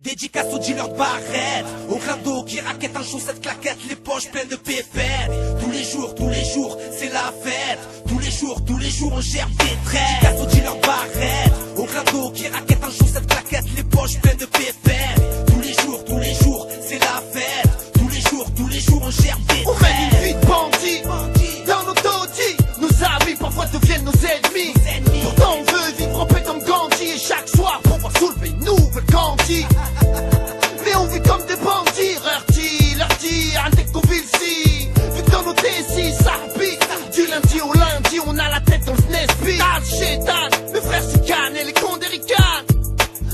Dédicace aux dealers de barrettes, aux grindos qui raquettent en chaussettes claquettes, les poches pleines de pépettes. Tous les jours, c'est la fête. Tous les jours, on gère des traits. Dédicace aux dealers de barrettes, aux grindos qui raquettent en chaussettes claquettes, les poches pleines de pépettes. Tous les jours, c'est la fête. Tous les jours, on gère des traits. On mène une vie de bandit, dans nos taudis. Nos amis parfois deviennent nos ennemis. Pourtant on veut vivre en paix comme Gandhi. Et chaque soir pour pouvoir soulever une nouvelle Gandhi. Mais on vit comme des bandits, leur un dès qu'on vit ici. Vu que dans nos décis ça habite. Du lundi au lundi on a la tête dans le Nesby. Chétan, mes frères s'y et les cons des ricanes.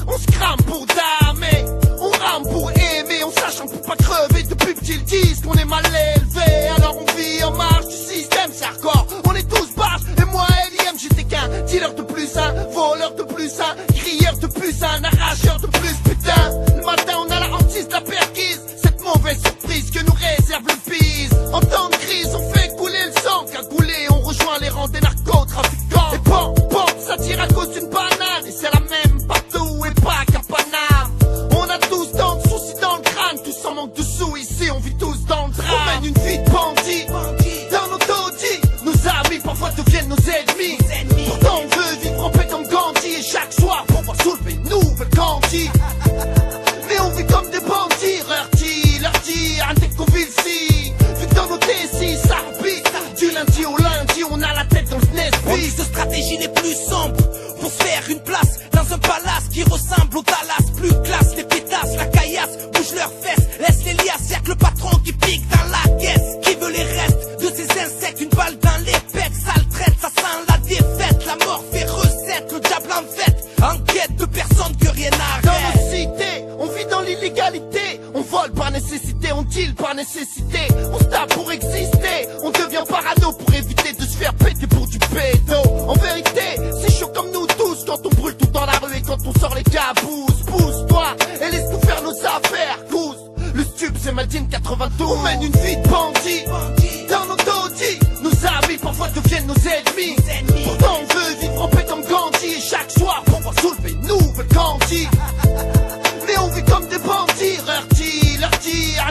On se crame pour damer, on rame pour aimer. On sache qu'on peut pas crever depuis petit ils disent qu'on est mal élevé. Alors on vit en marge du système, c'est hardcore. On est tous barges et moi L.I.M. j'étais qu'un dealer de plus, un voleur de plus, un crieur de plus, un arracheur de plus. Putain, le matin on a la hantise de la perquise. Cette mauvaise surprise que nous réserve le bise. En temps de crise on fait couler le sang. Cagoulé on rejoint les rangs des narcotrafiquants. Et bon, ça tire à cause d'une banane. Et c'est la même partout et pas qu'à Paname. On a tous tant de soucis dans le crâne. Tous en manque de sous ici, on vit tous dans le drame. On mène une vie de bandit, dans nos taudis. Nos amis parfois deviennent nos ennemis. Pourtant on veut vivre en paix comme Gandhi. Et chaque soir pour pouvoir soulever une nouvelle Gandhi. Mais on vit comme des bandits, leur dès qu'on vit ici. Vu que dans nos décis ça habite. Du lundi au lundi on a la tête dans le Nesby. On dit que stratégie les plus sombres pour se faire une place dans un palace qui ressemble au Dallas. Plus classe, les pétasses, la caillasse, bouge leurs fesses, laisse les liasses, y'a que le patron qui pique dans la caisse. Qui veut les restes de ces insectes, une balle dans les pètes, sale traite, ça sent la défaite. La mort fait recette, le diable en fête, en quête de personne que rien n'arrête. Dans nos cités, on vit dans l'illégalité. On vole par nécessité, on deal par nécessité. On se tape pour exister, on devient parano pour éviter de se faire péter pour du pédo. En vérité, c'est chaud comme nous tous quand on brûle tout dans la rue et quand on sort les cabousses. Pousse-toi et laisse-nous faire nos affaires, cousse. Le stup c'est Madine 92. On mène une vie de bandit, dans nos taudis. Nos amis parfois deviennent nos ennemis. Pourtant on veut vivre en paix comme Gandhi. Et chaque soir pour pouvoir soulever une nouvelle Gandhi. Mais on vit comme des bandits, leur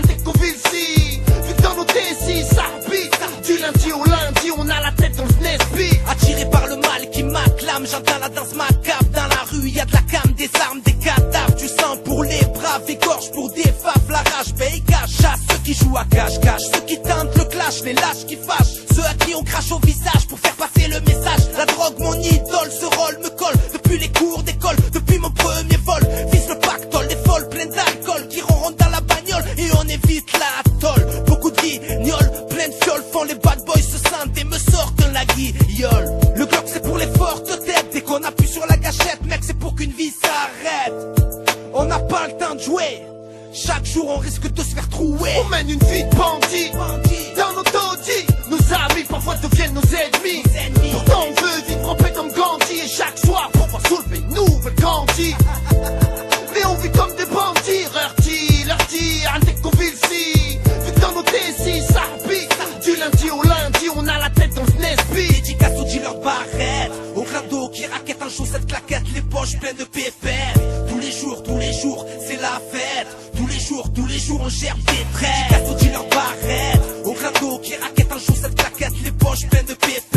dès qu'on vit ici. Vu que dans nos décis ça habite. Du lundi au lundi on a la tête dans le Nesby. Attiré par le mal qui m'acclame, j'entends la danse macabre. Dans la rue y'a de la cam, des armes, des cadavres. Du sang pour les braves, égorge pour des faves. La rage paye cash, chasse ceux qui jouent à cache-cache. Ceux qui tentent le clash, les lâches qui fâchent. Ceux à qui on crache au visage pour faire passer le message. La drogue mon idole, ce rôle me colle. Depuis les cours d'école, depuis mon premier vol. Vise le pactole, des folles pleines d'alcool qui ronronnent dans la bagnole et on évite la tolle. Beaucoup de guignols, plein de fioles font les bad boys se sentent et me sortent la guignole. Le Glock c'est pour les fortes têtes. Dès qu'on appuie sur la gâchette, mec c'est pour qu'une vie s'arrête. On n'a pas le temps de jouer. Chaque jour on risque de se faire trouer. On mène une vie de bandit, dans nos taudis. Nos amis parfois deviennent nos ennemis. Pourtant on veut vivre en paix comme Gandhi. Et chaque soir pour pouvoir soulever une nouvelle Gandhi. Mais on vit comme des bandits, leur dès qu'on vit ici. Vu que dans nos décis ça habite. Du lundi au lundi on a la tête dans le Nesby. Dédicace aux dealers de barrettes, aux grindos qui raquettent en chaussettes claquettes, les poches pleines de pépettes. Tous les jours, c'est la fête. Tous les jours, on gère des traits. Dédicace aux dealers de barrettes, aux grindos qui raquettent en chaussettes claquettes, les poches pleines de pépettes.